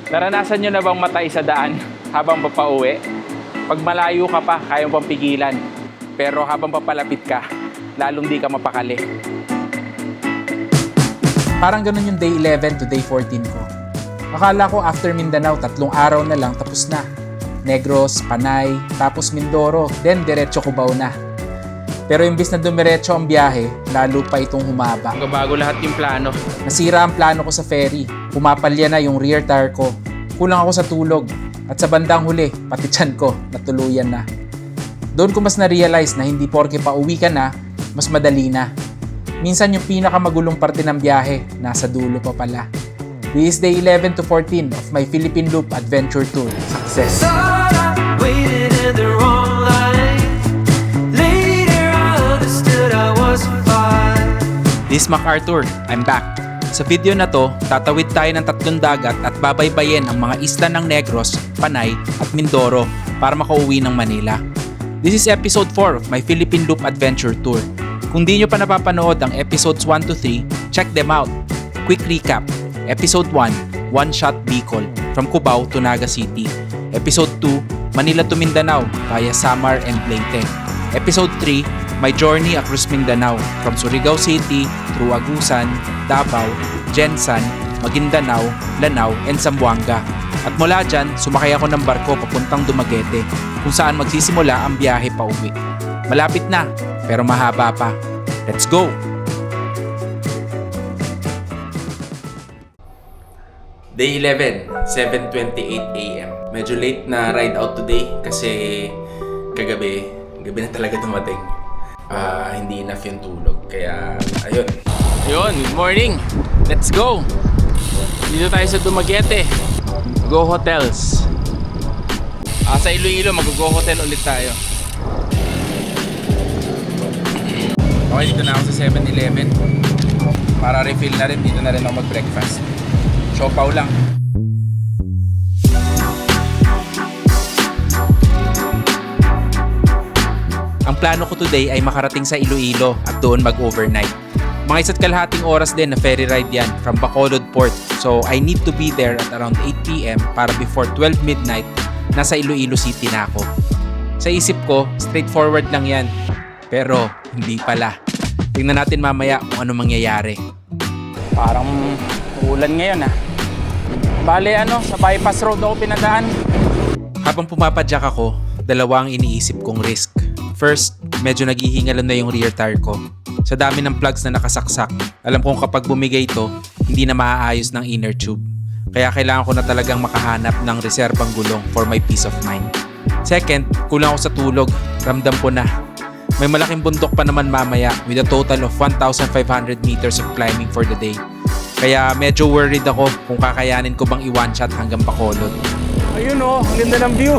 Naranasan nyo na bang matay sa daan habang papauwi? Pag malayo ka pa, kayang pang pigilan. Pero habang papalapit ka, lalong di ka mapakali. Parang ganun yung day 11 to day 14 ko. Akala ko after Mindanao, 3 araw na lang tapos na. Negros, Panay, tapos Mindoro, then diretso Cubao na. Pero imbis na dumiretso ang biyahe, lalo pa itong humaba. Bago lahat yung plano. Nasira ang plano ko sa ferry. Pumapalya na yung rear tire ko. Kulang ako sa tulog. At sa bandang huli, pati tiyan ko, natuluyan na. Doon ko mas na-realize na hindi porke pa uwi ka na, mas madali na. Minsan yung pinakamagulong parte ng biyahe, nasa dulo pa pala. This is day 11 to 14 of my Philippine Loop Adventure Tour. Success! This is MacArthur. I'm back. Sa video na to, tatawid tayo ng 3 dagat at babaybayin ang mga isla ng Negros, Panay at Mindoro para makauwi ng Manila. This is episode 4 of my Philippine Loop Adventure Tour. Kung di nyo pa napapanood ang episodes 1 to 3, check them out. Quick recap. Episode 1, One Shot Bicol, from Cubao to Naga City. Episode 2, Manila to Mindanao via Samar and Leyte. Episode 3, my journey across Mindanao from Surigao City through Agusan, Davao, Jensan, Maguindanao, Lanao, and Zamboanga. At mula dyan, sumakay ako ng barko papuntang Dumaguete kung saan magsisimula ang biyahe pa uwi. Malapit na, pero mahaba pa. Let's go! Day 11, 7:28 AM. Medyo late na ride out today kasi gabi na talaga dumating. Hindi enough yung tulog. Kaya, ayun. Ayun, good morning. Let's go. Dito tayo sa Dumaguete. Go Hotels. Sa Iloilo, mag-go hotel ulit tayo. Okay, dito na ako sa 7-Eleven. Para refill na rin, dito na rin ako mag-breakfast. Siopaw lang. Ang plano ko today ay makarating sa Iloilo at doon mag-overnight. Mga 1.5 oras din na ferry ride yan from Bacolod Port. So I need to be there at around 8 PM para before 12 midnight, nasa Iloilo City na ako. Sa isip ko, straightforward lang yan. Pero hindi pala. Tingnan natin mamaya kung ano mangyayari. Parang ulan ngayon Bale sa bypass road ako pinadaan. Habang pumapadyak ako, dalawa ang iniisip kong risk. First, medyo naghihingalan na yung rear tire ko. Sa dami ng plugs na nakasaksak, alam kong kapag bumigay ito, hindi na maaayos ng inner tube. Kaya kailangan ko na talagang makahanap ng reserbang gulong for my peace of mind. Second, kulang ako sa tulog. Ramdam ko na. May malaking bundok pa naman mamaya with a total of 1,500 meters of climbing for the day. Kaya medyo worried ako kung kakayanin ko bang i-one shot hanggang Bacolod. Ayun ang ganda ng view.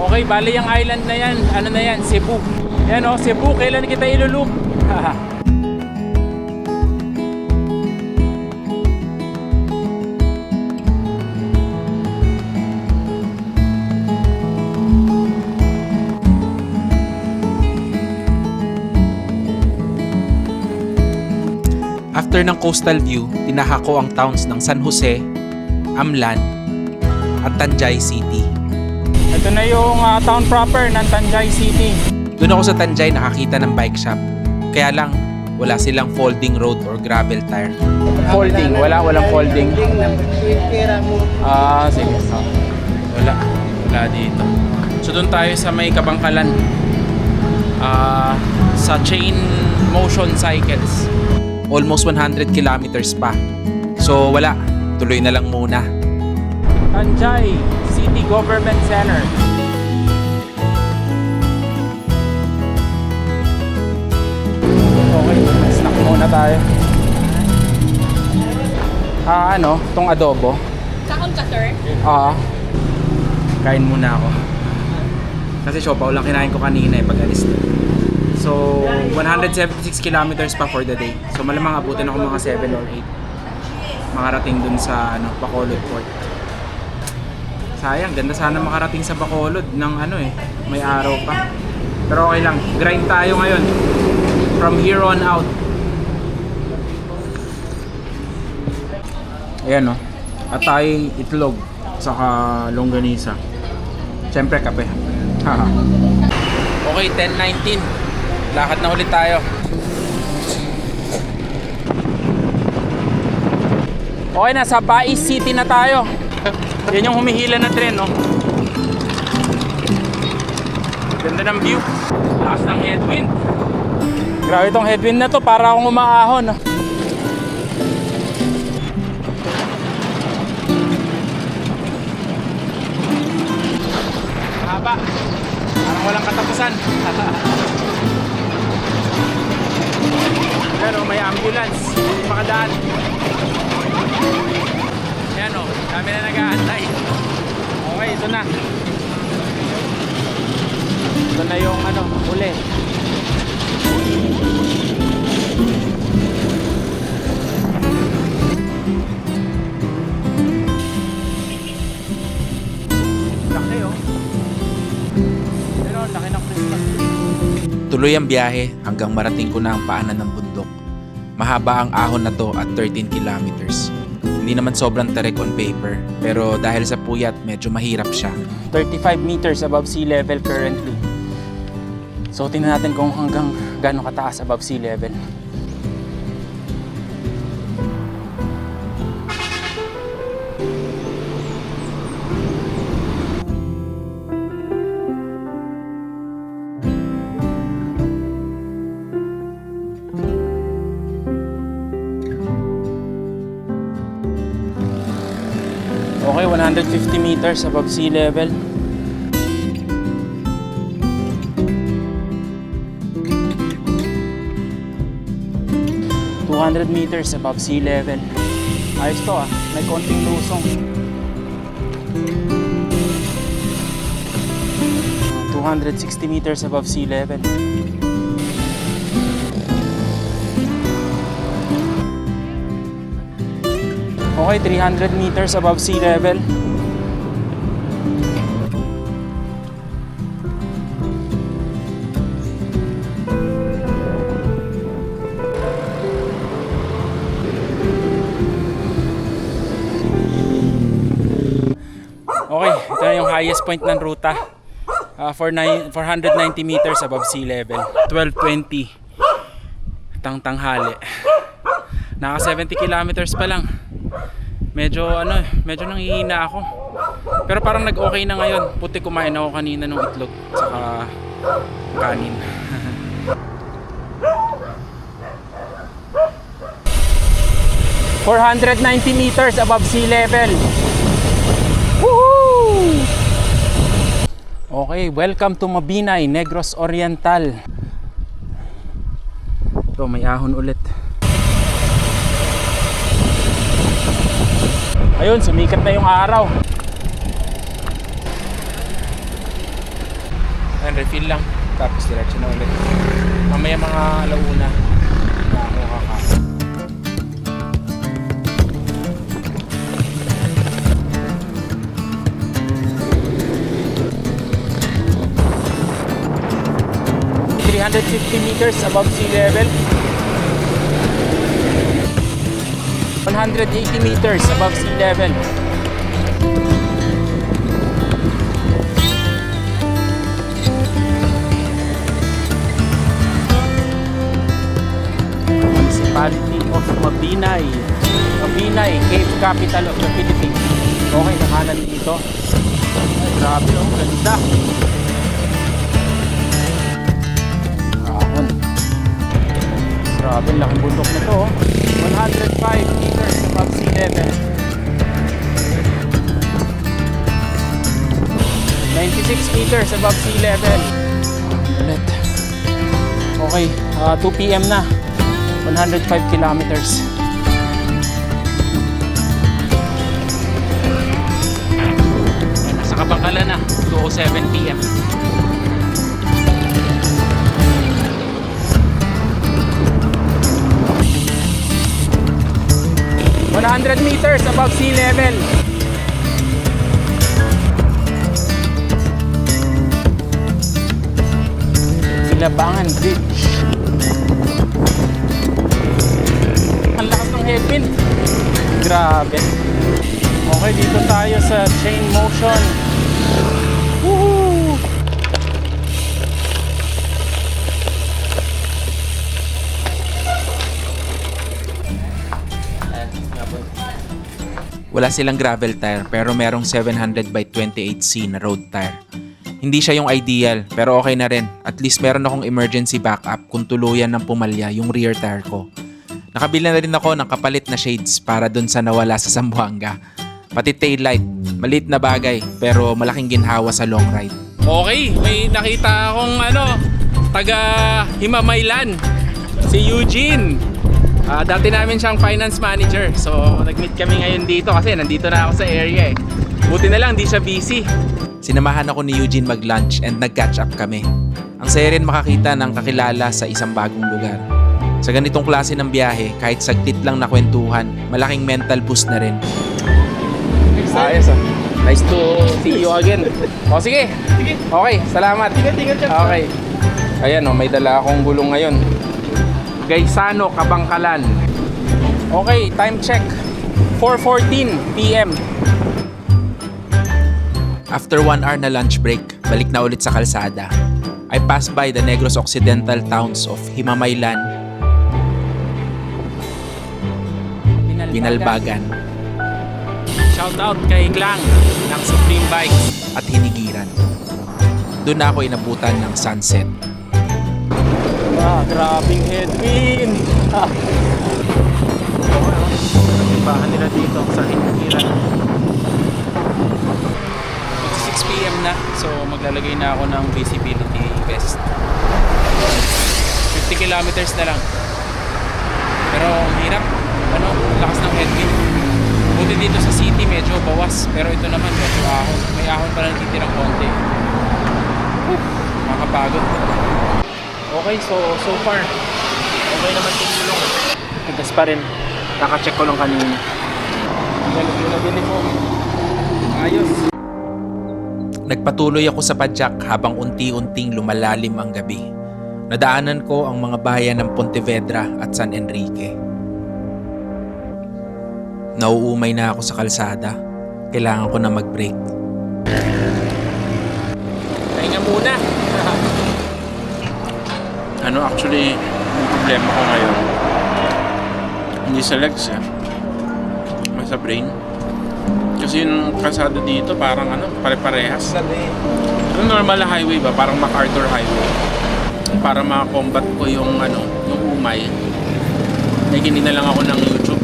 Okay, bali yung island na yan. Ano na yan? Cebu. Yan Cebu. Kailan kita ilulup? After ng coastal view, tinahak ko ang towns ng San Jose, Amlan, at Tanjay City. Ito na yung town proper ng Tanjay City. Doon ako sa Tanjay nakakita ng bike shop. Kaya lang, wala silang folding road or gravel tire. Folding? Walang folding. Sige. Wala dito. So doon tayo sa may Kabangkalan. Sa Chain Motion Cycles. Almost 100 kilometers pa. So wala, tuloy na lang muna. Tanjay City Government Center. Okay, snack muna tayo. Tong adobo. Sakon ka, sir? Kain muna ako. Kasi siopaw lang kinain ko kanina pag alis na. So, 176 kilometers pa for the day. So, malamang abutin ako mga 7 or 8. Makarating dun sa Bacolod Port. Sayang, ganda sana makarating sa Bacolod ng may araw pa. Pero okay lang, grind tayo ngayon. From here on out. Ayan, no? Atay, itlog, saka longganisa. Siyempre, kape. Haha. Okay, 10:19. Lakad na ulit tayo. Okay, nasa Bais City na tayo. Yan yung humihila na tren, no? Ganda ng view. Lakas ng headwind. Grabe itong headwind na to, para akong umaahon, no? Haba. Parang walang katapusan. Pero may ambulance. Hindi makadaan. Ayan, o. Dami na nag-aantay. Okay, ito na. Ito na yung uli. Laki, oh. Pero laki ng Christmas tree. Tuloy ang biyahe hanggang marating ko na ang paanan ng bundok. Mahaba ang ahon na to at 13 kilometers. Hindi naman sobrang tarik on paper, pero dahil sa puyat, medyo mahirap siya. 35 meters above sea level currently. So tingnan natin kung hanggang gaano kataas above sea level. Okay, 150 meters above sea level. Meters above sea level. Ayos to, may konting lusong. 260 meters above sea level. Okay, 300 meters above sea level. Okay, ito na yung highest point ng ruta. 490 meters above sea level. 12:20 tanghali. Naka 70 kilometers pa lang. Medyo nanghihina ako. Pero parang nag-okay na ngayon. Puti, kumain ako kanina ng itlog saka kanin. ...490 meters above sea level. Woohoo! Okay, welcome to Mabinay, Negros Oriental. Ito, may ahon ulit. Ayun, sumikat na yung araw. Ayan, refill lang. Tapos diretso na ulit. Mamaya mga alauna na ako kakain. ...350 meters above sea level. 180 meters above sea level. Municipality of Mabinay. Mabinay, Cape Capital of the Philippines. Okay, nakanan dito. Ay, grabe, oh, ganda. Grabe, laking bundok na to, oh. 105 meters above sea level. 96 meters above sea level. Ulit. Okay, 2 p.m. na. 105 kilometers. Nasa Kabangkalan na. 2:07 p.m. 100 meters above sea level. Labangan Bridge. Ang lakas ng headwind. grabe. Okay, dito tayo sa chain motion. Woohoo! Wala silang gravel tire pero merong 700 by 28C na road tire. Hindi siya yung ideal pero okay na rin. At least meron akong emergency backup kung tuluyan ng pumalya yung rear tire ko. Nakabili na rin ako ng kapalit na shades para dun sa nawala sa Zamboanga. Pati taillight, maliit na bagay pero malaking ginhawa sa long ride. Okay, may nakita akong taga Himamaylan, si Eugene. Dati namin siyang finance manager. So, nag-meet kami ngayon dito kasi nandito na ako sa area eh. Buti na lang, di siya busy. Sinamahan ako ni Eugene mag-lunch and nag-catch up kami. Ang saya rin makakita ng kakilala sa isang bagong lugar. Sa ganitong klase ng biyahe, kahit saglit lang na kwentuhan, malaking mental boost na rin. Ayos Nice to see you again. O sige. Okay, salamat. Okay. Ayan may dala akong gulong ngayon. Gaisano, Kabangkalan. Okay, time check. 4:14 PM. After 1 hour na lunch break, balik na ulit sa kalsada. I passed by the Negros Occidental towns of Himamaylan, Binalbagan, Shout out kay Glang ng Supreme Bikes. at Hinigiran. Doon na ako inabutan ng sunset. Grabing headwind. Timbahan nila dito sa Hinigiran. 6 PM na, so maglalagay na ako ng visibility vest. 50 kilometers na lang. Pero ang hirap, lakas ng headwind. Buti dito sa city medyo bawas, pero ito naman medyo ahon. May ahon pa lang titirang konti. Makapagod. Okay, so far okay naman yung gulong. Tigas pa rin. Naka-check ko lang kanina. Galit yung nabili ko. Ayos. Nagpatuloy ako sa padyak habang unti-unting lumalalim ang gabi. Nadaanan ko ang mga bayan ng Pontevedra at San Enrique. Nauumay na ako sa kalsada. Kailangan ko na mag-break. Pahinga muna. Actually, yung problema ko ngayon, hindi sa legs mas sa brain. Kasi yung kalsada dito parang pare-parehas. Yung normal na highway ba, parang MacArthur Highway. Para ma-combat ko yung yung umay, nakikinig na lang ako ng YouTube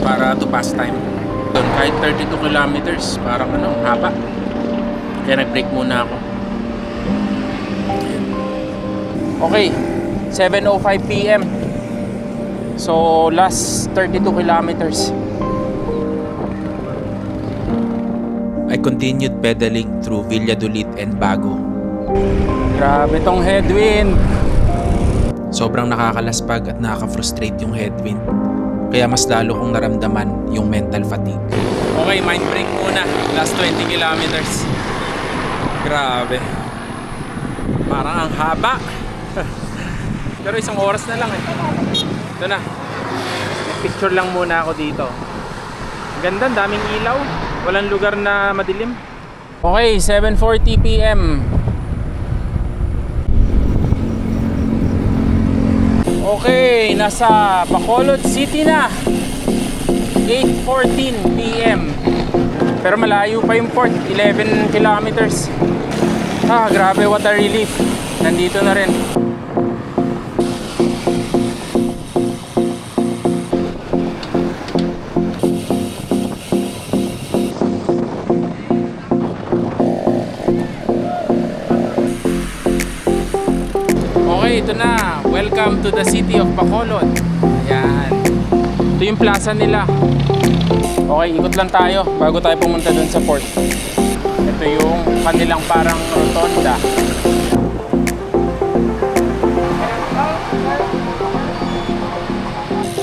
para to pass time. Doon kahit 32 kilometers, parang haba. Kaya nag-break muna ako. Okay, 7:05 PM. So last 32 kilometers. I continued pedaling through Valladolid and Bago. Grabe tong headwind. Sobrang nakakalaspag at nakaka-frustrate yung headwind. Kaya mas lalo kong naramdaman yung mental fatigue. Okay, mind break muna. Last 20 kilometers. Grabe. Parang ang haba. Pero isang oras na lang Ito na. Picture lang muna ako dito. Ganda, daming ilaw. Walang lugar na madilim. Okay, 7:40 PM. Okay, nasa Bacolod City na. 8:14 PM. Pero malayo pa yung port, 11 kilometers. Grabe, what a relief. Nandito na rin. Okay, ito na. Welcome to the city of Bacolod. Ayan. Ito yung plaza nila. Okay, ikot lang tayo bago tayo pumunta dun sa port. Ito yung kanilang parang rotonda.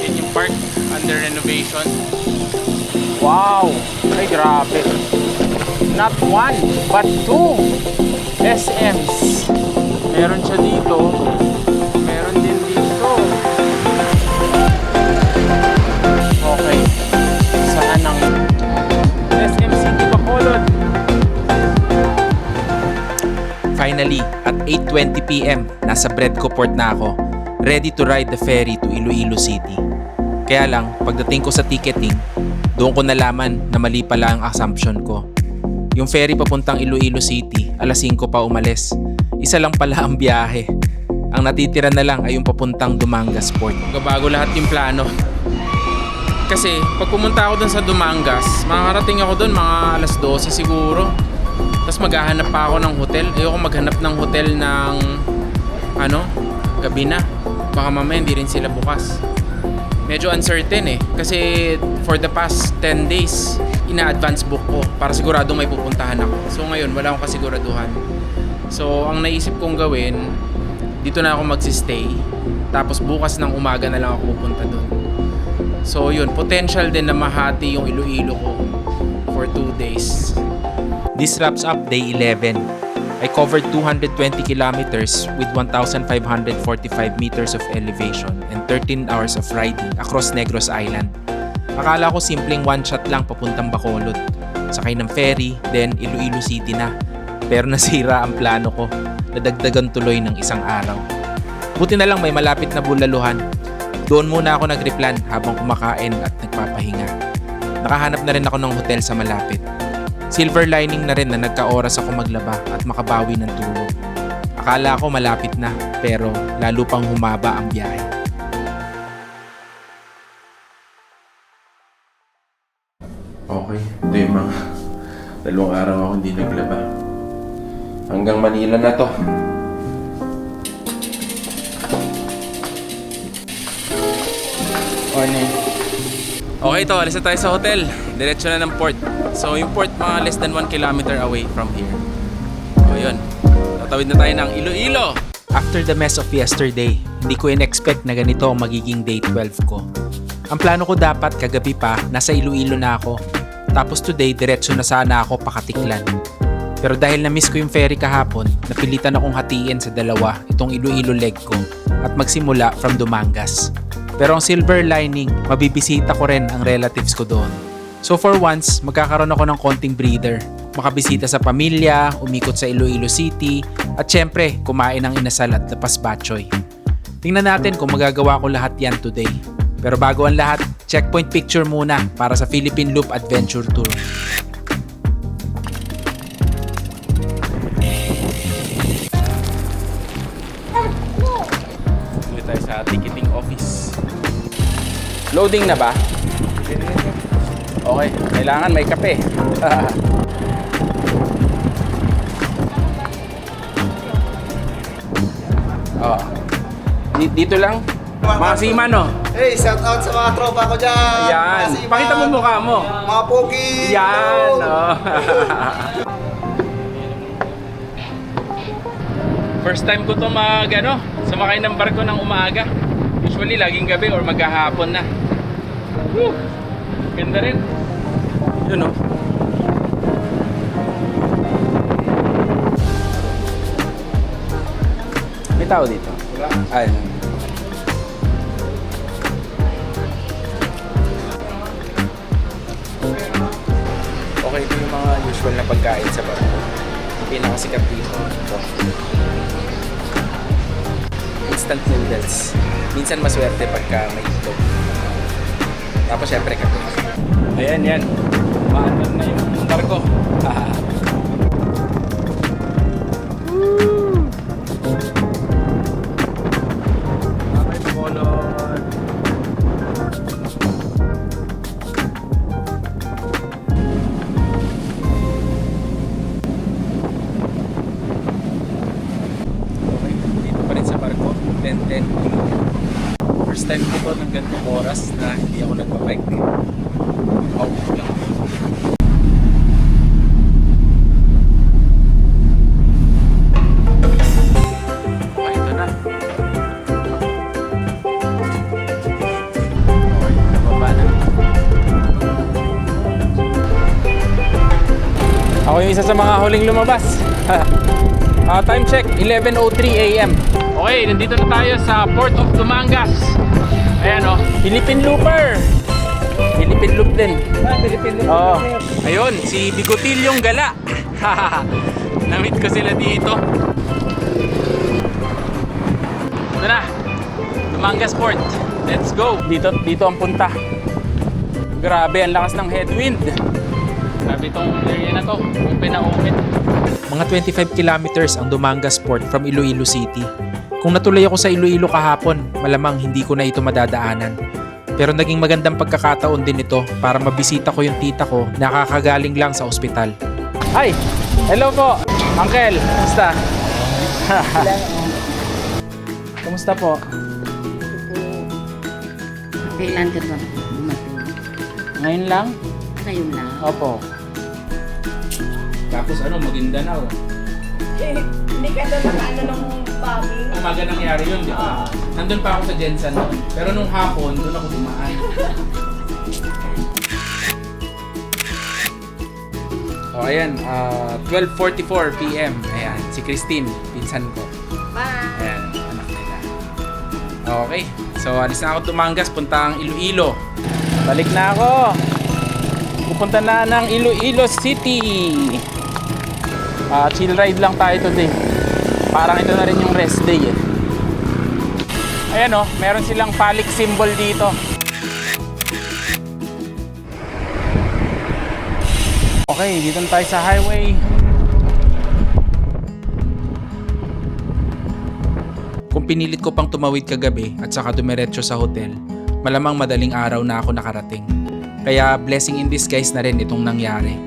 Yan yung park under renovation. Wow! Ay, grabe. Not one, but two SMs. Meron siya dito. Meron din dito. Finally, at 8:20 PM, nasa Bredco Port na ako, ready to ride the ferry to Iloilo City. Kaya lang, pagdating ko sa ticketing, doon ko nalaman na mali pala ang assumption ko. Yung ferry papuntang Iloilo City, alas 5 pa umalis. Isa lang pala ang biyahe. Ang natitira na lang ay yung papuntang Dumangas Port. Bago lahat yung plano. Kasi pag pumunta ako dun sa Dumangas, makakarating ako dun mga alas 12 siguro. Tapos maghahanap pa ako ng hotel. Ayoko maghanap ng hotel ng gabi na. Baka mamaya hindi rin sila bukas. Medyo uncertain eh. Kasi for the past 10 days, ina-advance book ko para sigurado may pupuntahan ako. So ngayon, wala akong kasiguraduhan. So ang naisip kong gawin, dito na ako magsistay. Tapos bukas ng umaga na lang ako pupunta doon. So yun, potential din na mahati yung Iloilo ko for 2 days. This wraps up day 11. I covered 220 kilometers with 1,545 meters of elevation and 13 hours of riding across Negros Island. Akala ko simpleng one shot lang papuntang Bacolod. Sakay ng ferry, then Iloilo City na. Pero nasira ang plano ko. Nadagdagan tuloy ng isang araw. Buti na lang may malapit na bulaluhan. Doon muna ako nag-replan habang kumakain at nagpapahinga. Nakahanap na rin ako ng hotel sa malapit. Silver lining na rin na nagka-oras ako maglaba at makabawi ng tulog. Akala ko malapit na, pero lalo pang humaba ang biyahe. Okay, ito yung mga 2 araw ako hindi naglaba. Hanggang Manila na to. Okay to, alis na tayo sa hotel. Diretso na ng port. So yung port mga less than 1 kilometer away from here. So yun, tatawid na tayo ng Iloilo. After the mess of yesterday, hindi ko in-expect na ganito ang magiging day 12 ko. Ang plano ko dapat kagabi pa, nasa Iloilo na ako. Tapos today, diretso na sana ako pakatiklan. Pero dahil na-miss ko yung ferry kahapon, napilitan akong hatiin sa dalawa itong Iloilo leg ko at magsimula from Dumangas. Pero ang silver lining, mabibisita ko rin ang relatives ko doon. So for once, magkakaroon ako ng konting breather. Makabisita sa pamilya, umikot sa Iloilo City, at syempre, kumain ng inasal at lapas batchoy. Tingnan natin kung magagawa ko lahat yan today. Pero bago ang lahat, checkpoint picture muna para sa Philippine Loop Adventure Tour. Dito tayo sa ticketing office. Loading na ba? Okay, kailangan may kape. Oh. Dito lang. Mga seaman, no? Hey, shout out sa mga tropa ko dyan. Yan. Mga seaman. Pakita mo mukha mo. Mga pogi. Yan. Oh. First time ko to sumakay ng barko ng umaga. Usually, laging gabi or maghahapon na. Woo! Ganda rin. Yun, oh. May tao dito? Wala. Ay. Okay, ito yung mga usual na pagkain sa barko. Yung pinakasikat dito. Ito. Instant noodles. Minsan maswerte pagka may itlog. Tapos syempre kape. Ayan, yan. Maandar na yung barko. First time ko to ng ganitong oras na hindi ako nagpa-bike. Wow, lang. Okay, ito na. Okay, nababa na. Ako yung isa sa mga huling lumabas. Time check, 11:03 AM. Okay, nandito na tayo sa Port of Dumangas. Ayan, oh, Philippine Looper. Philippine Loop din. Philippine Loop. Oo. Ayun, si Bigotilyong Gala. Na-meet ko sila dito. Ito na. Dumangas Port. Let's go. Dito ang punta. Grabe, ang lakas ng headwind. Grabe itong area na to. Open na open. Mga 25 kilometers ang Dumangas Port from Iloilo City. Kung natuloy ako sa Iloilo kahapon, malamang hindi ko na ito madadaanan. Pero naging magandang pagkakataon din ito para mabisita ko yung tita ko na kakagaling lang sa ospital. Hi! Hello po! Uncle! Kumusta? Kumusta po? Kailan ka ba dumating? Ngayon lang? Ngayon lang. Opo. Tapos Maguindanao. Hindi ka doon nung bombing. Umaga nangyari yun, di ba? Nandun pa ako sa Jensen noon. Pero nung hapon, doon ako dumaan. O ayan, 12:44 PM. Ayan, si Christine, pinsan ko. Bye! Ayan, anak nila. Okay, so alis na ako Dumangas, punta ang Iloilo. Balik na ako. Pupunta na ng Iloilo City. Chill ride lang tayo today. Parang ito na rin yung rest day eh. Ayan meron silang phallic symbol dito. Okay, dito na tayo sa highway. Kung pinilit ko pang tumawid kagabi at saka dumiretso sa hotel, malamang madaling araw na ako nakarating. Kaya blessing in disguise na rin itong nangyari.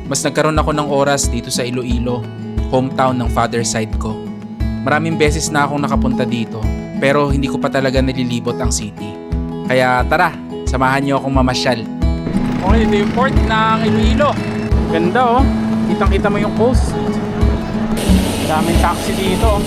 Mas nagkaroon ako ng oras dito sa Iloilo, hometown ng father side ko. Maraming beses na akong nakapunta dito, pero hindi ko pa talaga nalilibot ang city. Kaya tara, samahan niyo akong mamasyal. Okay, ito yung port ng Iloilo. Ganda kitang-kita mo yung coast. Daming taxi dito.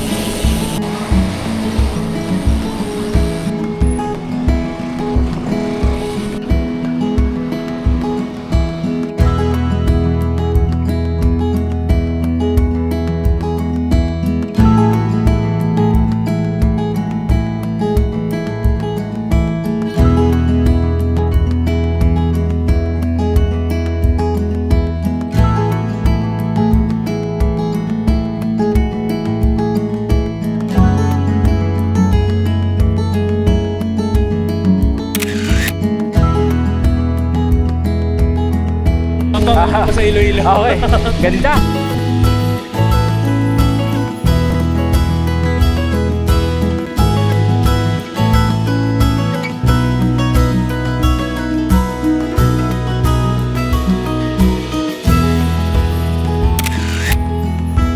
Sa Iloilo. Okay, ganda.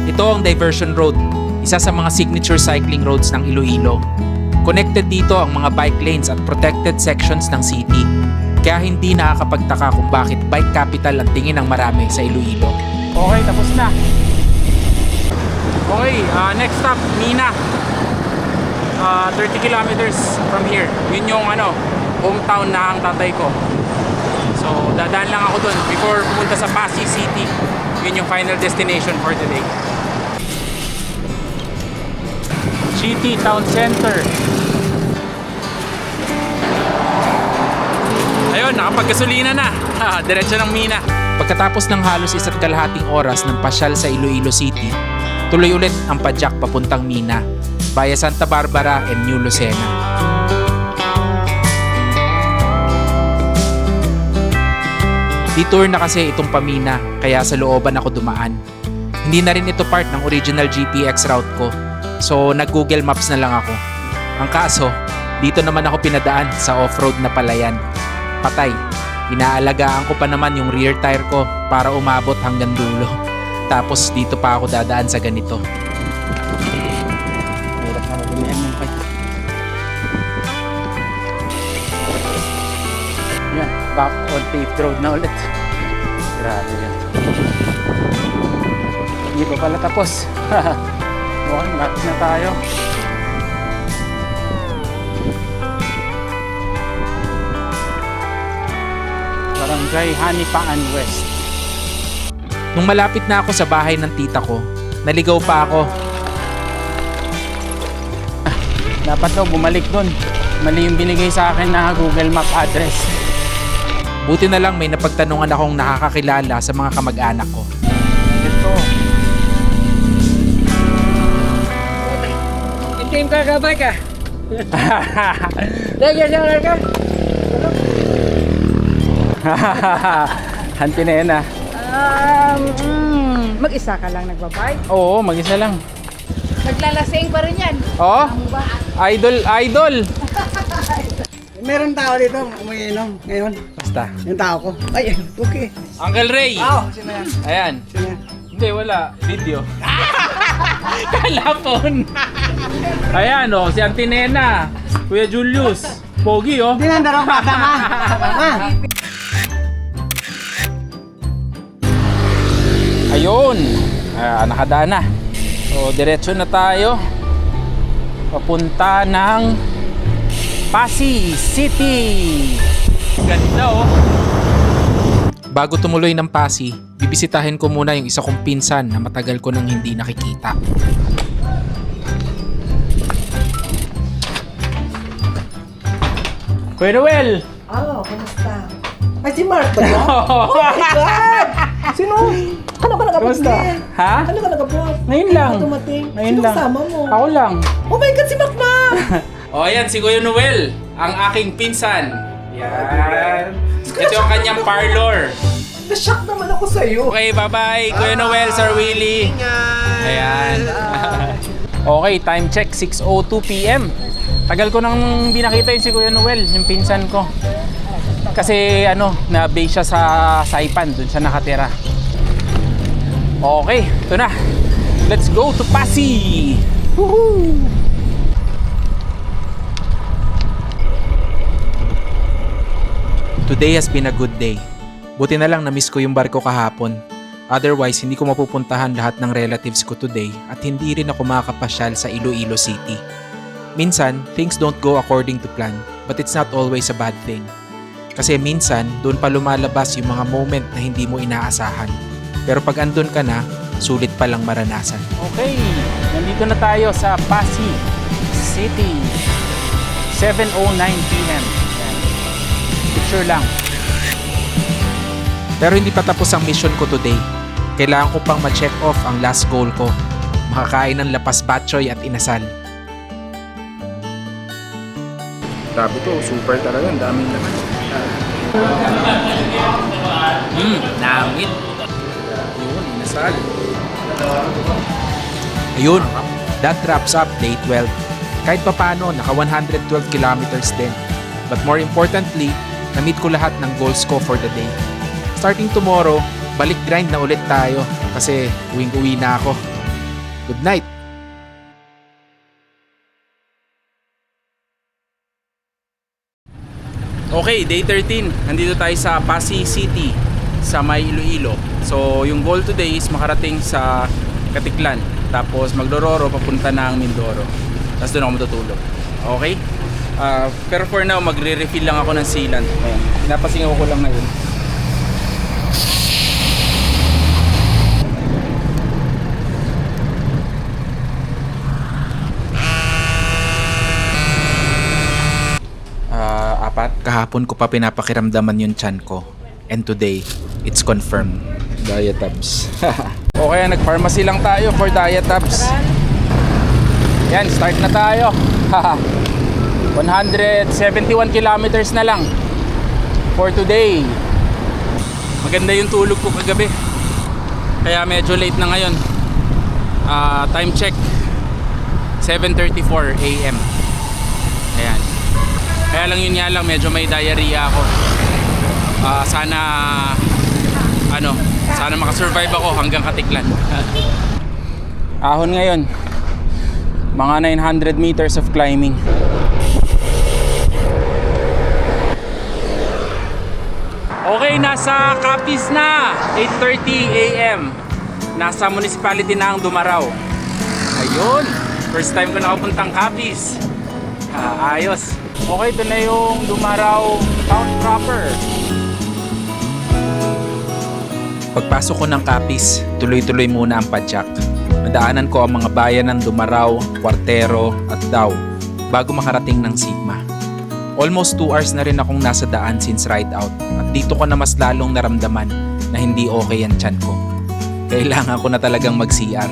Ito ang Diversion Road, isa sa mga signature cycling roads ng Iloilo. Connected dito ang mga bike lanes at protected sections ng city. Kaya hindi nakakapagtaka kung bakit bike capital ang tingin ng marami sa Iloilo. Okay, tapos na. Okay, next stop, Mina. 30 kilometers from here. Yun yung hometown na ang tatay ko. So, dadaan lang ako dun before pumunta sa Pasig City. Yun yung final destination for today. City Town Center. Ayun, nakapaggasolina na. Diretso ng Mina. Pagkatapos ng halos 1.5 oras ng pasyal sa Iloilo City, tuloy ulit ang padyak papuntang Mina, via Santa Barbara and New Lucena. Detour na kasi itong Pamina, kaya sa looban ako dumaan. Hindi na rin ito part ng original GPX route ko, so nag-Google Maps na lang ako. Ang kaso, dito naman ako pinadaan sa off-road na palayan. Patay, inaalagaan ko pa naman yung rear tire ko para umabot hanggang dulo. Tapos dito pa ako dadaan sa ganito. Hirap na magumihan ng bike. Yan, back on paved road na ulit. Grabe yan. Hindi pa pala tapos. Mukhang malapit na tayo. Barangay Hanipaan West. Nung malapit na ako sa bahay ng tita ko, naligaw pa ako. Dapat daw bumalik dun. Mali yung binigay sa akin na Google Map address. Buti na lang may napagtanungan akong nakakakilala sa mga kamag-anak ko. Ito. team ka kabay ka. Sige, sige ka. Hanti na yan ah. Mag-isa ka lang nagbabay? Oo, mag-isa lang. Naglalasing pa rin yan. Oh, idol. Meron tao dito umiinom ngayon. Basta. Yung tao ko. Ay, okay. Uncle Ray. Sino yan? Ayan. Sino yan? Hindi, wala. Video. Kalapon. Ayan, oh, si Auntie Nena. Kuya Julius. Pogi, oh. Hindi na darong bata ka. Ayun. Nakadaan na. So, diretso na tayo. Papunta ng Pasig City. Ganda, oh. Bago tumuloy ng Pasig, bibisitahin ko muna yung isa kong pinsan na matagal ko nang hindi nakikita. Kuya Noel! Kumusta? Ay, si Mark ba yan? Oh my God! Sino? Ano ka nag-upload? Kumusta? Ha? Ano ka nag-upload? Ngayon lang. Ano dumating? Ngayon Sino lang. kasama mo? Ako lang. Oh my God, si Mark na! O ayan, si Kuya Noel, ang aking pinsan. Yan. Ito yung kanyang parlor. Na-shock naman ako sa'yo. Okay, bye-bye. Kuya Noel, Sir Willie. Ayan. Okay, time check, 6:02 PM. Tagal ko nang hindi nakita yung si Kuya Noel, yung pinsan ko. Kasi na-base siya sa Saipan, dun siya nakatira. Okay, ito na. Let's go to Pasig! Woohoo! Today has been a good day. Buti na lang na-miss ko yung barko kahapon. Otherwise, hindi ko mapupuntahan lahat ng relatives ko today at hindi rin ako makakapasyal sa Iloilo City. Minsan, things don't go according to plan, but it's not always a bad thing. Kasi minsan, doon pa lumalabas yung mga moment na hindi mo inaasahan. Pero pag andun ka na, sulit palang maranasan. Okay, nandito na tayo sa Pasig City. 7:09 PM. Picture lang. Pero hindi pa tapos ang mission ko today. Kailangan ko pang ma-check off ang last goal ko. Makakain ng lapas batchoy at inasal. Grabe to, super talaga. Ang daming naman. Namit. Yun, inasal. Ayun, that wraps up day 12. Kahit papano, naka 112 kilometers din. But more importantly, na-meet ko lahat ng goals ko for the day. Starting tomorrow, balik grind na ulit tayo kasi uwing-uwi na ako. Good night! Okay, day 13. Nandito tayo sa Pasig City sa may Iloilo. So, yung goal today is makarating sa Katiklan. Tapos Magdororo papunta ng Mindoro. Tapos doon ako matutulog. Okay? Pero for now, magre-refill lang ako ng sealant. Ayan. Pinapasingaw ko lang ngayon. Kahapon ko pa pinapakiramdaman yung tiyan ko. And today, it's confirmed. Diatabs. Okay, nag-pharmacy lang tayo for Diatabs. Yan, start na tayo. 171 kilometers na lang for today. Maganda yung tulog ko kagabi. Kaya medyo late na ngayon. Time check 7:34 AM. Ayan. Kaya lang yun nga lang, medyo may diarrhea ako. Sana makasurvive ako hanggang Katiklan. Ahon ngayon. Mga 900 meters of climbing. Okay, nasa Capiz na. 8:30 AM. Nasa municipality na ang Dumaraw. Ayun. First time ko nakapuntang Capiz. Ayos. Okay, ito na yung Dumaraw town proper. Pagpasok ko ng Capiz, tuloy-tuloy muna ang padyak. Nadaanan ko ang mga bayan ng Dumaraw, Cuartero at Dao bago makarating ng Sigma. Almost 2 hours na rin akong nasa daan since ride out at dito ko na mas lalong naramdaman na hindi okay ang tiyan ko. Kailangan ko na talagang mag-CR.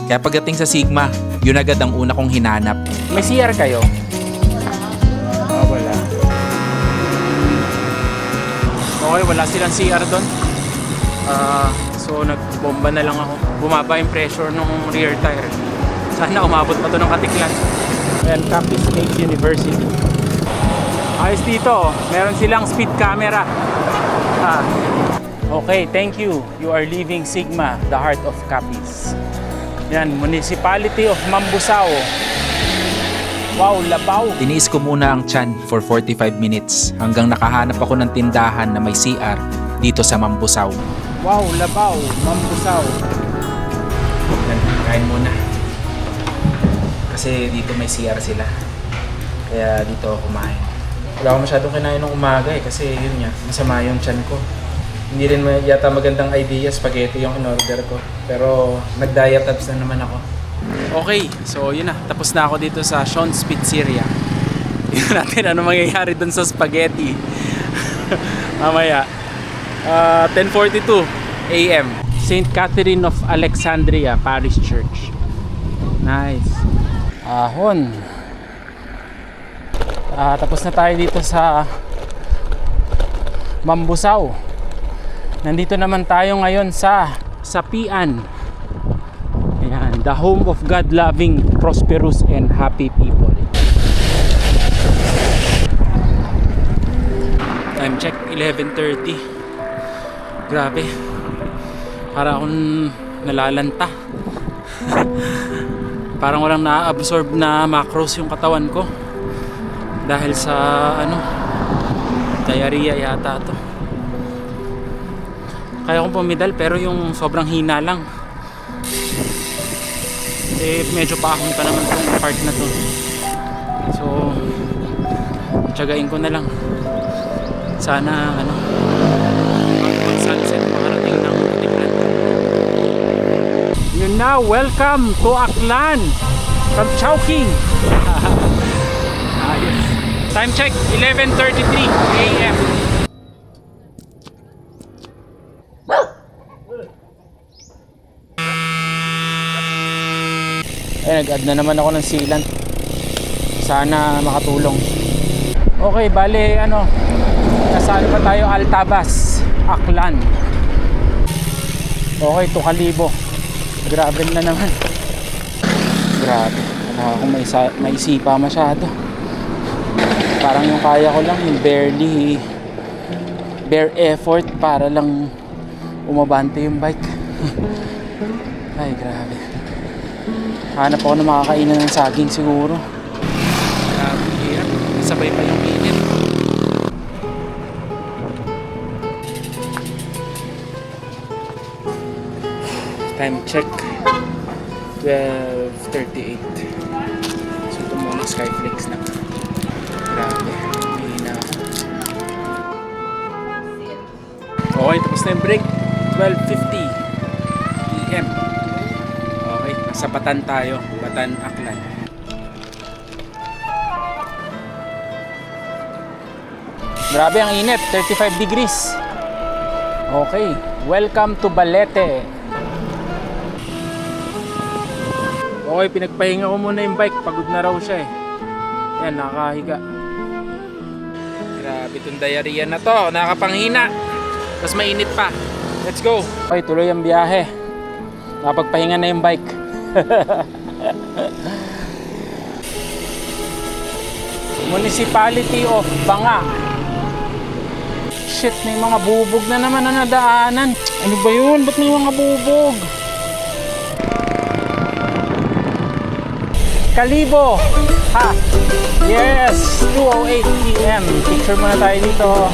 Kaya pagdating sa Sigma, yun agad ang una kong hinanap. May CR kayo? Wala. Okay, wala silang CR doon. So nagbomba na lang ako. Bumaba yung pressure ng rear tire. Sana umabot pa to ng Katiklan. Ayan, Campus State University. Ayos dito, meron silang speed camera. Okay, thank you. You are leaving Sigma, the heart of Capiz. Yan, Municipality of Mambusaw. Wow, Labaw. Tiniis ko muna ang tiyan for 45 minutes hanggang nakahanap ako ng tindahan na may CR dito sa Mambusaw. Wow, Labaw, Mambusaw. Yan, kain muna. Kasi dito may CR sila. Kaya dito ako kumain. Wala ako masyadong kinain ng umaga kasi yun nga, masama yung tiyan ko. Hindi rin yata magandang idea, spaghetti yung in-order ko. Pero nag-diet abs na naman ako. Okay, so yun na. Tapos na ako dito sa Sean's Pizzeria. Tingnan natin ano mangyayari dun sa spaghetti. Mamaya. 10:42 a.m. St. Catherine of Alexandria Parish Church. Nice. Ahon. Tapos na tayo dito sa Mambusaw. Nandito naman tayo ngayon sa Sapian. Ayan, the home of God-loving, prosperous, and happy people. Time check, 11:30. Grabe. Para akong nalalanta. Parang walang na-absorb na macros yung katawan ko. Dahil sa diarrhea yata to. Kaya akong pumidal pero yung sobrang hina lang. Medyo paahon pa naman tong part na to. So tiyagain ko na lang. Sana sunset makarating ng Katiklan. Yun na, welcome to Aklan from Chowking. Ayos. Time check, 11:33 a.m. Nag-add na naman ako ng sealant. Sana makatulong. Okay, bale nasaan pa tayo? Altabas, Aklan. Okay, Tukalibo. Grabe na naman. Grabe. Wala akong maisipa masyado. Parang yung kaya ko lang yung bare effort para lang umabante yung bike. Ay, grabe. Hanap ako na makakainan ng saging siguro. Grabe, hirap. Sabay pa yung init. Time check, 12:38. So ito muna Skyflex na. Grabe, hina ako. Okay, tapos na yung break. 12:50 p.m. Okay, nasa Batan tayo. Batan, Aklan. Grabe ang init, 35 degrees. Okay, welcome to Balete. Okay, pinagpahinga ko muna yung bike. Pagod na raw siya eh. Yan, nakahiga. Grabe itong diarrhea na to. Nakapanghina. Tapos mainit pa. Let's go. Okay, tuloy ang biyahe. Nakapagpahinga na yung bike. Municipality of Banga. Shit, may mga bubog na naman na nadaanan. Ano ba yun? Ba't may mga bubog? Kalibo! Ha! Yes! 2:08 p.m. Picture muna tayo dito.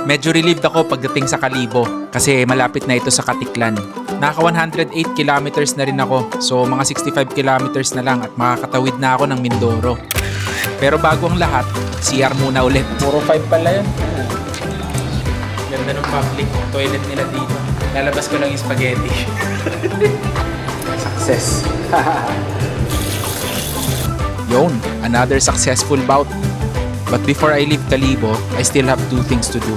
Medyo relieved ako pagdating sa Kalibo kasi malapit na ito sa Katiklan. Naka 108 kilometers na rin ako, so mga 65 kilometers na lang at makakatawid na ako ng Mindoro. Pero bago ang lahat, CR muna ulit. Puro 5 pala yun. Ganda ng public toilet nila dito. Lalabas ko lang yung spaghetti. Success. Yon, another successful bout. But before I leave Kalibo, I still have two things to do.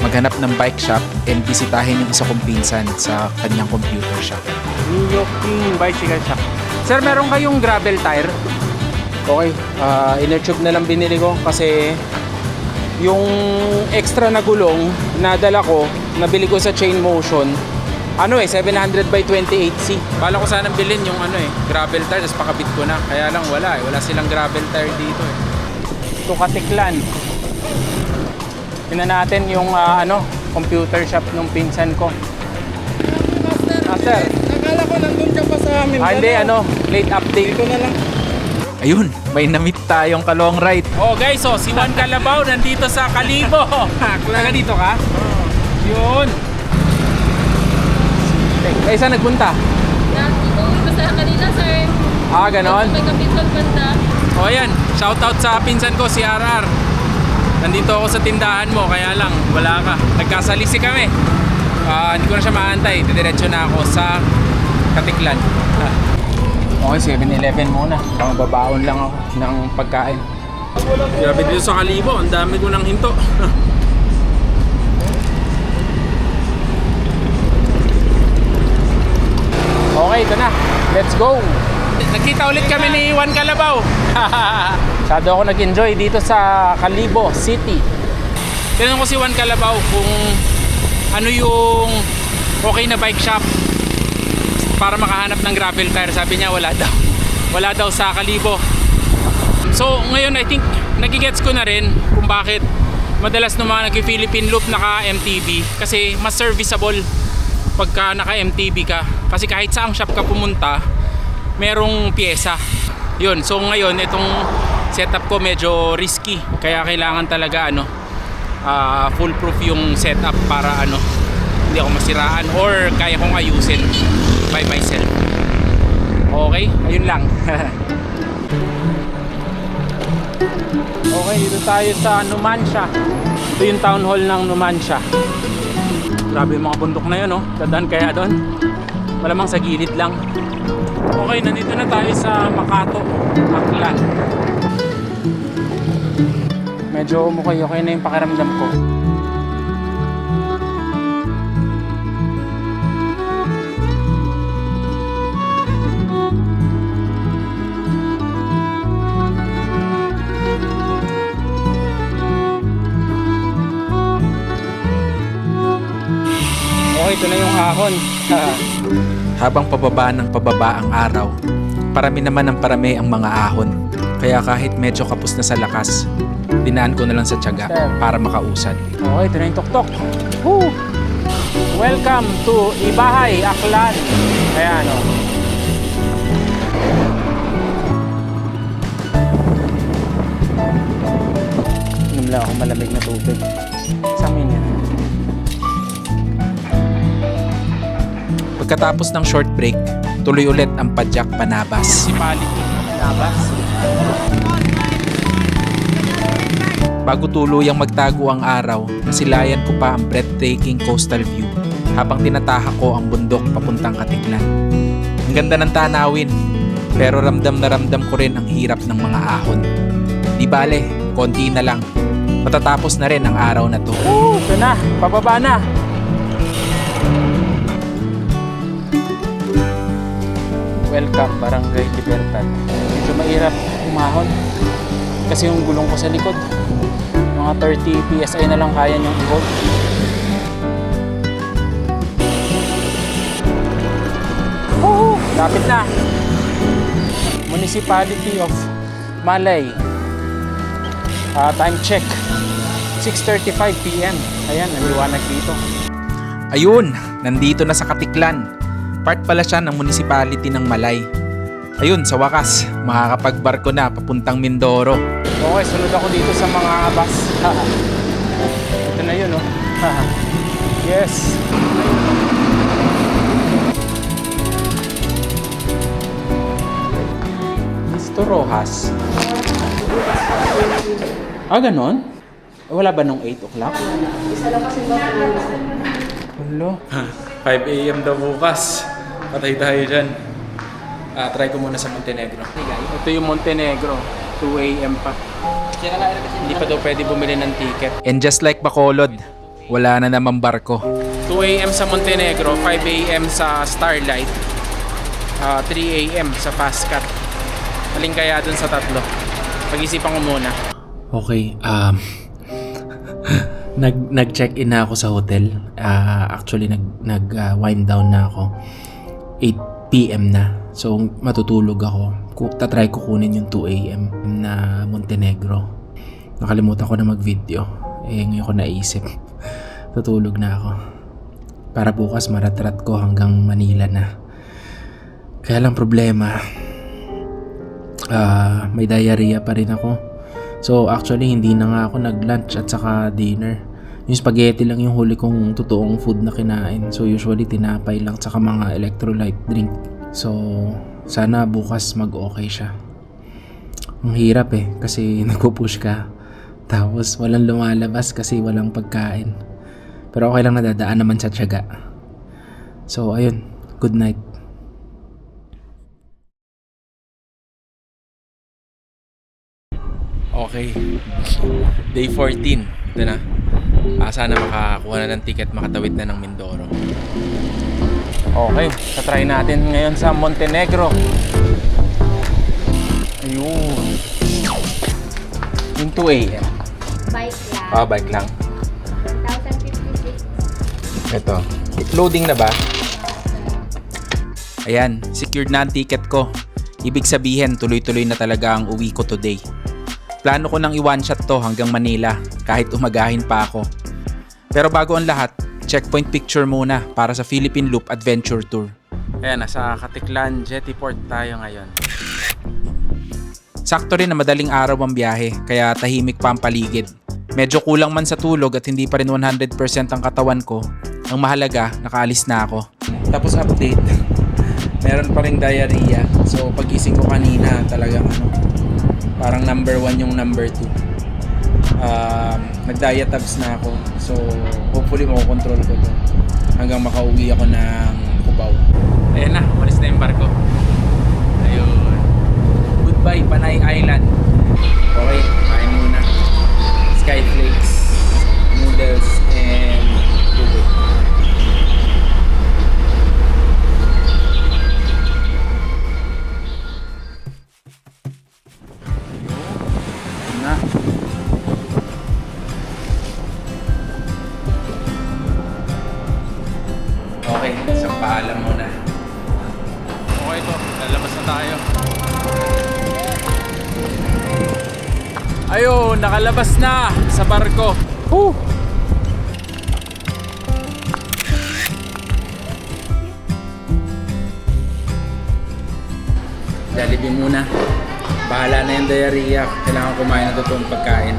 maghanap ng bike shop and bisitahin yung isa kong pinsan sa kanyang computer shop. New York King Bicycle Shop. Sir, meron kayong gravel tire? Okay, inner tube na lang binili ko kasi yung extra na gulong na dala ko, nabili ko sa Chain Motion, 700 by 28C. Bala ko sanang bilhin yung gravel tire, tapos pakabit ko na. Kaya lang wala silang gravel tire dito eh. Ito Katiklan. Tingnan natin yung computer shop nung pinsan ko. Master. Akala ko nandun ka pa sa amin. Hindi, late update. Dito na lang. Ayun, may na-meet tayong ka-long ride. Oh guys, si Juan Calabaw nandito sa Kalibo. Taga dito ka? Yun. Ay, saan nagpunta? Dito, basta kanina, sir. Ganon. May kapitol banda. O ayan, shoutout sa pinsan ko, si RR. Nandito ako sa tindahan mo, kaya lang, wala ka. Nagkasalisi kami. Hindi ko na siya maantay. Didiretso na ako sa Katiklan. Okay, 7-Eleven muna. Babaon lang ako ng pagkain. Grabe dito sa Kalibo, ang dami ko ng hinto. Okay, ito na. Let's go! Nagkita ulit kami ni Juan Calabaw. Masyado ako nag-enjoy dito sa Kalibo City. Tinanong ko si Juan Calabaw kung ano yung okay na bike shop para makahanap ng gravel tire. Sabi niya wala daw. Wala daw sa Kalibo. So ngayon I think nagigets ko na rin kung bakit madalas ng mga nag-Philippine Loop naka-MTB kasi mas serviceable pagka naka-MTB ka. Kasi kahit saang shop ka pumunta, merong pyesa. Yun, so ngayon itong setup ko medyo risky. Kaya kailangan talaga foolproof yung setup para hindi ako masiraan or kaya kong ayusin by myself. Okay, ayun lang. Okay, dito tayo sa Numancia. Ito yung town hall ng Numancia. Grabe yung mga bundok na yun, dadaan kaya doon. Malamang sa gilid lang. Okay, nandito na tayo sa Makato, Aklan. Medyo okay na yung pakiramdam ko. Okay, ito na yung ahon. Habang pababa ng pababa ang araw, parami naman ng parami ang mga ahon. Kaya kahit medyo kapos na sa lakas, dinaan ko na lang sa tiyaga para makausad. Okay, ito na yung tuktok. Woo! Welcome to Ibahay, Aklan. Ayan, Inom lang ako malamig na tubig. Sa amin yan. Pagkatapos ng short break, tuloy ulit ang Padyak Panabas. Municipality, Nabas. Bago tuluyang magtago ang araw, nasilayan ko pa ang breathtaking coastal view habang tinatahak ko ang bundok papuntang Katiklan. Ang ganda ng tanawin, pero ramdam na ramdam ko rin ang hirap ng mga ahon. Di bale, konti na lang. Matatapos na rin ang araw na to. Ito na, pababa na. Welcome, Barangay Libertad. Medyo mahirap umahon kasi yung gulong ko sa likod. Mga 30 PSI na lang kaya niyong i-hold. Lapit na. Municipality of Malay. Time check. 6:35 PM. Ayan, naliwanag dito. Ayun, nandito na sa Katiklan. Part pala siya ng municipality ng Malay. Ayun, sa wakas, makakapagbarko na papuntang Mindoro. Okay, sunod ako dito sa mga bus. Ito na yun, Yes. Mr. Rojas. Ganon? Wala ba nung 8 o'clock? Isa lang kasi ba? Hello? 5 AM daw bukas. Patay tayo dyan. Try ko muna sa Montenegro. Ito yung Montenegro. 2 AM pa. Hindi pa daw pwede bumili ng ticket. And just like Bacolod, wala na naman barko. 2 a.m. sa Montenegro, 5 a.m. sa Starlight, 3 a.m. sa Fastcat. Alin kaya dun sa tatlo? Pag-isipan ko muna. Okay, nag-check-in na ako sa hotel. Actually, nag-wind down na ako. 8 p.m. na. So, matutulog ako. Tatry ko kunin yung 2 a.m. na Montenegro. Nakalimutan ko na mag-video. Ngayon ko naisip. Tutulog na ako. Para bukas maratrat ko hanggang Manila na. Kaya lang problema, may diarrhea pa rin ako. So actually hindi na nga ako nag-lunch at saka dinner. Yung spaghetti lang yung huli kong totoong food na kinain. So usually tinapay lang saka mga electrolyte drink. So sana bukas mag-okay siya. Ang hirap kasi nagpo-push ka. Tapos walang lumalabas kasi walang pagkain. Pero okay lang, nadadaan naman sa tiyaga. So ayun, good night. Okay. Day 14. Ito na. Sana makakuha na ng ticket, makatawid na ng Mindoro. Okay, tatry natin ngayon sa Montenegro. Ayun. Yung 2 a.m. Bike lang. Bike lang. 1,056. Ito. Loading na ba? Ayan, secured na ang ticket ko. Ibig sabihin, tuloy-tuloy na talaga ang uwi ko today. Plano ko nang i-one shot to hanggang Manila kahit umagahin pa ako. Pero bago ang lahat, checkpoint picture muna para sa Philippine Loop Adventure Tour. Ayan, nasa Katiklan Jettyport tayo ngayon. Sakto rin na madaling araw ang biyahe, kaya tahimik pa ang paligid. Medyo kulang man sa tulog at hindi pa rin 100% ang katawan ko. Ang mahalaga, nakaalis na ako. Tapos update, meron pa rin diarrhea. So pagising ko kanina, talagang parang number 1 yung number 2. Nag-diatabs na ako. So hopefully makokontrol ko to hanggang makauwi ako ng Cubao. Ayan na, umalis na yung barko. Ayun. Goodbye, Panay Island. Okay, kain muna. Skyflakes, noodles, and dugo. Na. Okay, isang paalam muna. Okay to, lalabas na tayo. Ayun, nakalabas na sa barko. Woo! Jollibee muna. Bahala na yung diarrhea. Kailangan kumain na totoong pagkain.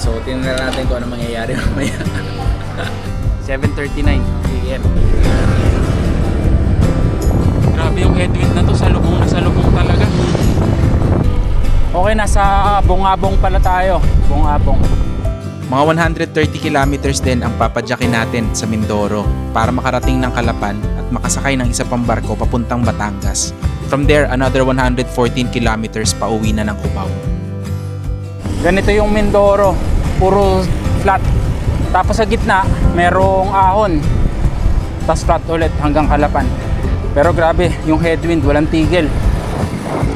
So, tingnan natin kung ano mangyayari mamaya. 7:39 a.m. Grabe yung headwind na to, salubong na salubong talaga. Okay, nasa Bungabong pala tayo. Bungabong. Mga 130 kilometers din ang papadyakin natin sa Mindoro para makarating ng Calapan at makasakay ng isa pang barko papuntang Batangas. From there, another 114 kilometers pa uwi na ng Cubao. Ganito yung Mindoro, puro flat. Tapos sa gitna, merong ahon. Tapos flat ulit hanggang Calapan. Pero grabe, yung headwind, walang tigil.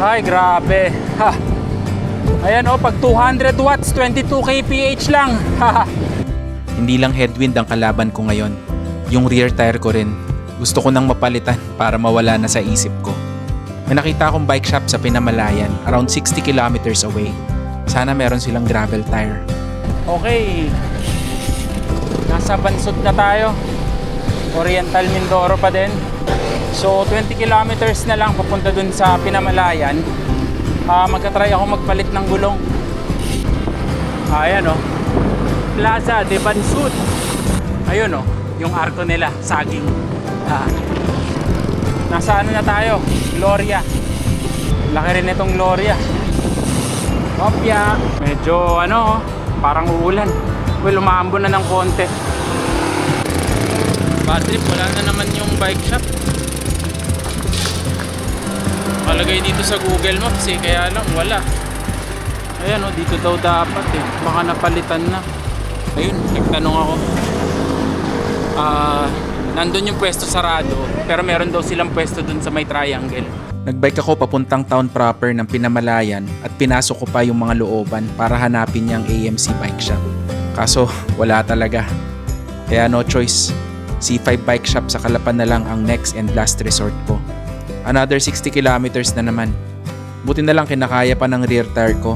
Ay, grabe. Ha. Ayan pag 200 watts, 22 kph lang. Hindi lang headwind ang kalaban ko ngayon. Yung rear tire ko rin. Gusto ko nang mapalitan para mawala na sa isip ko. May nakita akong bike shop sa Pinamalayan, around 60 kilometers away. Sana meron silang gravel tire. Okay. Nasa Bansod na tayo. Oriental Mindoro pa din. So 20 kilometers na lang papunta dun sa Pinamalayan. Magka-try ako magpalit ng gulong. Ayan Plaza de Bansud. Ayun yung arko nila, saging. Nasa ano na tayo? Gloria. Laki rin itong Gloria. Opya. Medyo parang uulan. Well, umaambon na ng konti. Bad trip, wala na naman yung bike shop. Nakalagay dito sa Google Maps kaya lang wala. Ayan dito daw dapat baka napalitan na. Ayun, nagtanong ako. Nandun yung pwesto sarado, pero meron daw silang pwesto dun sa may triangle. Nagbike ako papuntang town proper ng Pinamalayan at pinasok ko pa yung mga looban para hanapin niyang AMC bike shop. Kaso wala talaga. Kaya no choice. C5 bike shop sa Calapan na lang ang next and last resort ko. Another 60 kilometers na naman. Buti na lang kinakaya pa ng rear tire ko.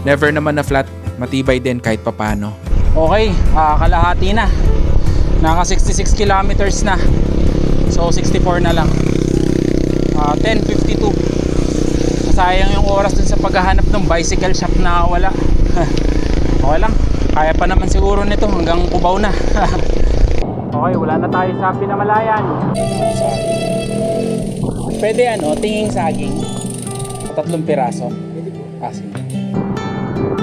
Never naman na flat, matibay din kahit papano. Okay, kalahati na. Naka 66 kilometers na. So 64 na lang. 10:52. Sayang yung oras dun sa paghahanap ng bicycle shop na wala. Okay lang. Kaya pa naman siguro nito hanggang Cubao na. Okay, wala na tayo sa Pinamalayan. Pwede tinging saging. 3 piraso. Sige.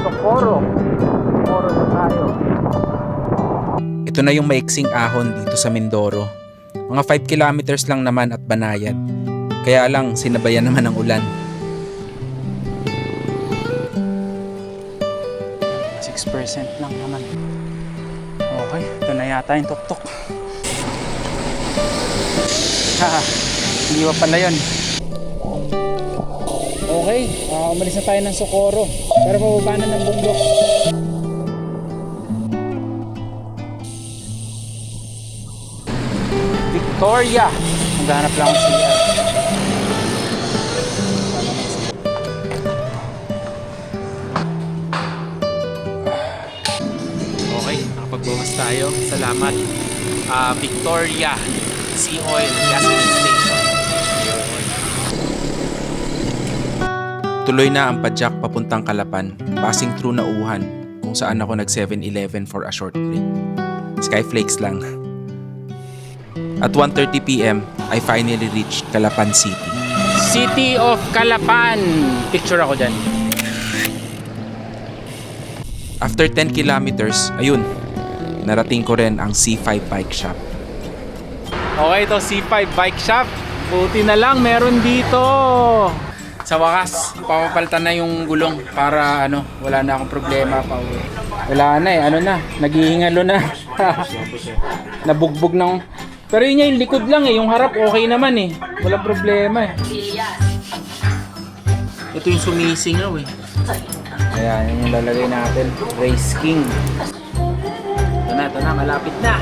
Socorro na tayo. Ito na yung maiksing ahon dito sa Mindoro. Mga 5 kilometers lang naman at banayad. Kaya lang sinabayan naman ng ulan. 6% lang naman. Okay, ito na yata yung tuktok. Hindi pa pala yun. Okay, umalis na tayo ng Socorro. Pero pababa na ng bundok. Victoria! Maghanap lang ang CR. Okay, nakapagbukas tayo. Salamat. Victoria Sea Oil Gasoline Station. Tuloy na ang padjak papuntang Calapan, passing through Nauhan, kung saan ako nag 7-Eleven for a short break. Skyflakes lang. At 1:30 PM, I finally reached Calapan City. City of Calapan! Picture ako dyan. After 10 kilometers, ayun, narating ko rin ang C5 bike shop. Okay, ito C5 bike shop. Buti na lang, meron dito. Sa wakas, papapalitan na yung gulong para wala na akong problema pa uwi. Wala na naghihingalo na. Nabugbog ng... Pero yun yung likod lang yung harap okay naman walang problema Ito yung sumisingaw Ayan, yun yung lalagay natin. Race King. Ito na, malapit na.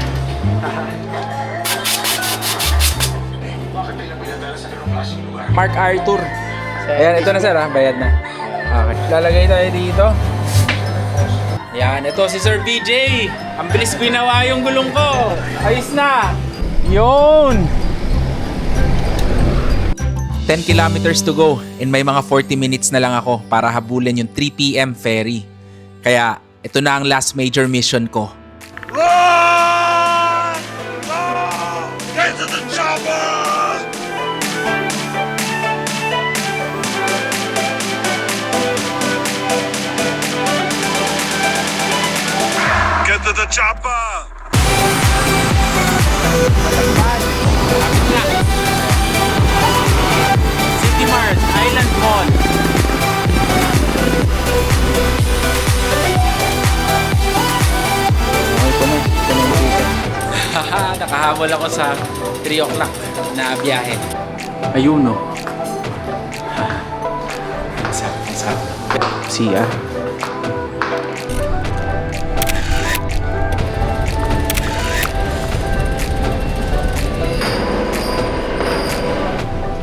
Mark Arthur. Ayan, ito na sir bayad na. Okay, lalagay tayo dito. Ayan, ito si Sir VJ. Ang bilis ginawa yung gulong ko. Ayos na. Yun! 10 kilometers to go and may mga 40 minutes na lang ako para habulin yung 3 PM ferry. Kaya ito na ang last major mission ko. Get to the chopper! Get to the chopper! City Mart, Island Mall. Nakahabol ako sa 3 o'clock na biyahe. Ayun CR.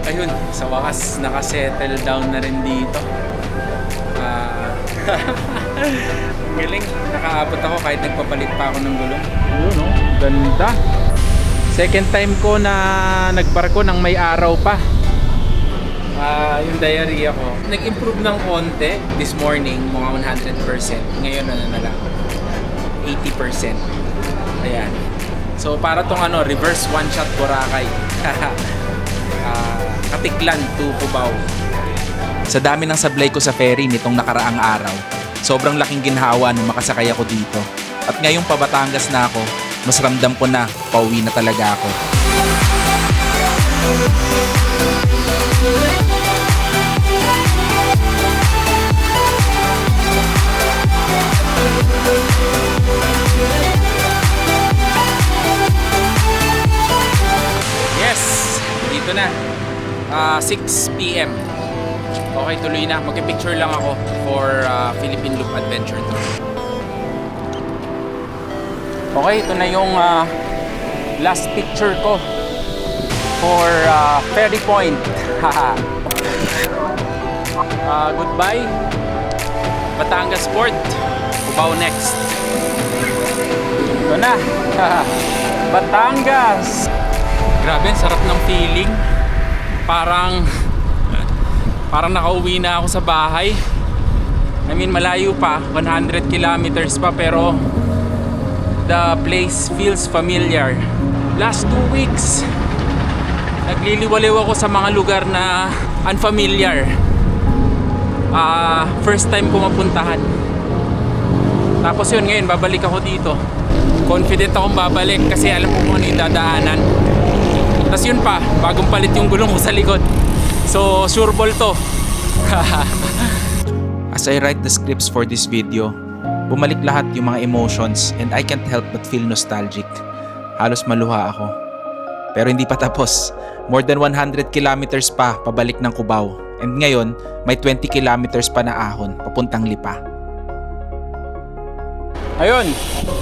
Ayun, sa wakas nakasettle down na rin dito. Galing, nakaabot ako kahit nagpapalit pa ako ng gulong. Ayun ganda. Second time ko na nagbarko ng may araw pa. Yung diarrhea ko nag-improve ng konti. This morning mga 100%. Ngayon na lang 80%. Ayan. So para tong reverse one shot Boracay. Katiklan to Cubao. Sa dami ng sablay ko sa ferry nitong nakaraang araw, sobrang laking ginhawa nung makasakay ako dito. At ngayong pa Batangas na ako, mas ramdam ko na pauwi na talaga ako. 6 p.m. Okay, tuloy na. Magpipicture lang ako for Philippine Loop Adventure Tour. Okay, ito na yung last picture ko for Ferry Point. Goodbye, Batangas Port. Cubao next. Ito na. Batangas. Grabe, ang sarap ng feeling. Parang nakauwi na ako sa bahay. I mean, malayo pa, 100 kilometers pa, pero the place feels familiar. Last 2 weeks, nagliliwaliw ako sa mga lugar na unfamiliar. First time ko mapuntahan. Tapos yun, ngayon babalik ako dito. Confident akong babalik kasi alam ko kung ano yung dadaanan. Tapos yun pa, bagong palit yung gulong ko sa likod. So, sure ball to. As I write the scripts for this video, bumalik lahat yung mga emotions and I can't help but feel nostalgic. Halos maluha ako. Pero hindi pa tapos. More than 100 kilometers pa pabalik ng Cubao. And ngayon, may 20 kilometers pa na ahon papuntang Lipa. Ayun,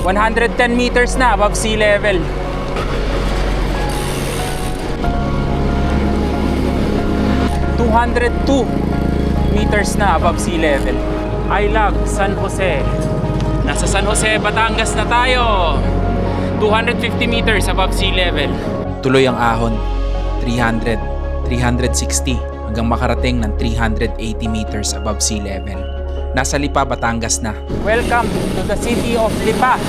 110 meters na above sea level. meters na above sea level. I love San Jose. Nasa San Jose, Batangas na tayo. 250 meters above sea level. Tuloy ang ahon. 300, 360 hanggang makarating ng 380 meters above sea level. Nasa Lipa, Batangas na. Welcome to the city of Lipa.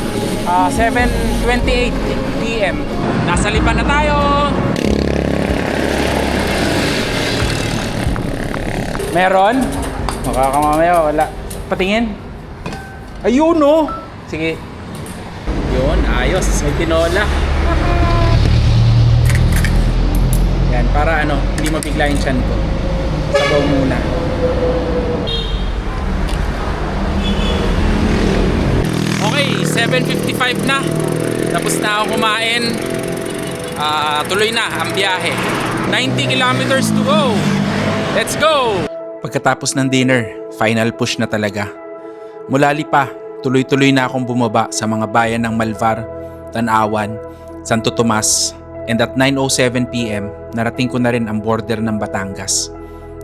7:28 p.m. Nasa Lipa na tayo. Meron? Mamaya wala. Patingin. Ayun no. Sige. Yun, ayos. May tinola. Yan, para hindi mabigla yung tiyan ko. Sabaw muna. Okay, 7:55 na. Tapos na ako kumain. Tuloy na ang biyahe. 90 kilometers to go. Let's go! Pagkatapos ng dinner, final push na talaga. Mula Lipa, tuloy-tuloy na akong bumaba sa mga bayan ng Malvar, Tanawan, Santo Tomas, and at 9:07 p.m., narating ko na rin ang border ng Batangas.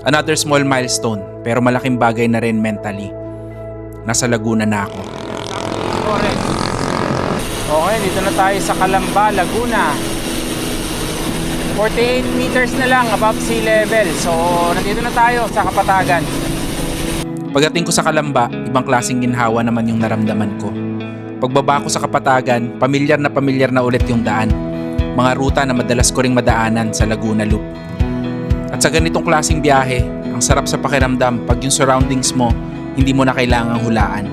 Another small milestone, pero malaking bagay na rin mentally. Nasa Laguna na ako. Okay, dito na tayo sa Calamba, Laguna. 48 meters na lang above sea level. So, nandito na tayo sa Kapatagan. Pagdating ko sa Calamba, ibang klaseng ginhawa naman yung naramdaman ko. Pagbaba ko sa Kapatagan, pamilyar na ulit yung daan. Mga ruta na madalas ko ring madaanan sa Laguna Loop. At sa ganitong klaseng biyahe, ang sarap sa pakiramdam pag yung surroundings mo, hindi mo na kailangang hulaan.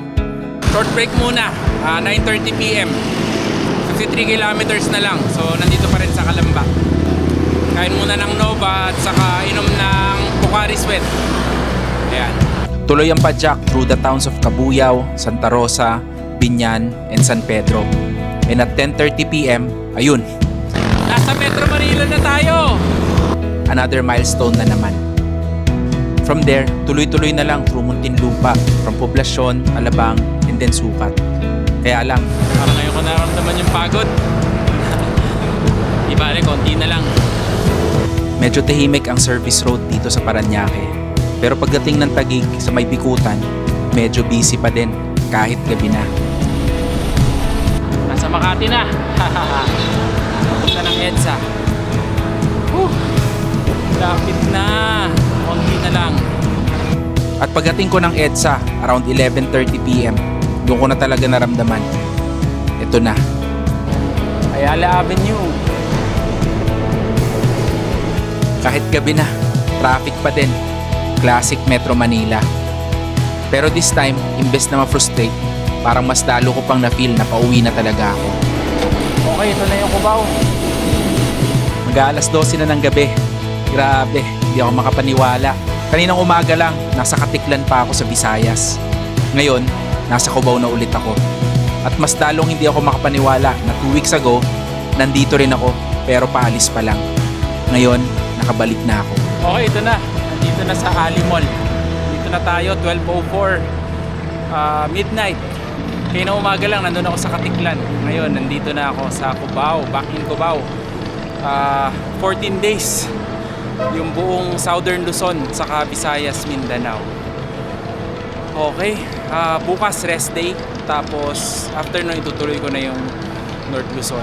Short break muna, 9:30 p.m. 53 kilometers na lang. So, nandito pa rin sa Calamba. Kain muna ng Nova at saka inom ng Pocari Sweat. Ayan. Tuloy ang padyak through the towns of Cabuyao, Santa Rosa, Biñan, and San Pedro. And at 10:30 p.m., ayun, Nasa Metro Manila na tayo! another milestone na naman. From there, tuloy-tuloy na lang through Muntinlupa, from Poblacion, Alabang, and then Sucat. Kaya lang, Parang ngayon ko nararamdaman yung pagod. Di bale, konti na lang. medyo tahimik ang service road dito sa Parañaque. Pero pagdating ng Taguig sa may Bikutan, medyo busy pa din kahit gabi na. Nasa Makati na. Punta ng EDSA. Lapit na. Konti na lang. At pagdating ko ng EDSA around 11:30 p.m., doon ko na talaga naramdaman. Ito na. Ayala Avenue. Kahit gabi na, traffic pa din. Classic Metro Manila. Pero this time, imbes na ma-frustrate, parang mas lalo ko pang na-feel na pauwi na talaga ako. Okay, ito na yung Cubao. Mag-aalas 12 na ng gabi. Grabe, hindi ako makapaniwala. Kaninang umaga lang, nasa Katiklan pa ako sa Visayas. Ngayon, nasa Cubao na ulit ako. At mas lalong hindi ako makapaniwala na 2 weeks ago, nandito rin ako pero paalis pa lang. Ngayon, nakabalik na ako. Okay, ito na. Nandito na sa Ali Mall. Dito na tayo, 12:04. Midnight. Kaya na umaga lang, nandun ako sa Katiklan. Ngayon, nandito na ako sa Cubao, back in Cubao. 14 days yung buong Southern Luzon, saka Visayas, Mindanao. Okay, bukas rest day. Tapos after nun, itutuloy ko na yung North Luzon.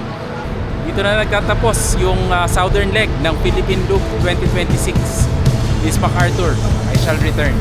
Dito na nagtatapos yung Southern leg ng Philippine Loop 2026. This MacArthur, I shall return.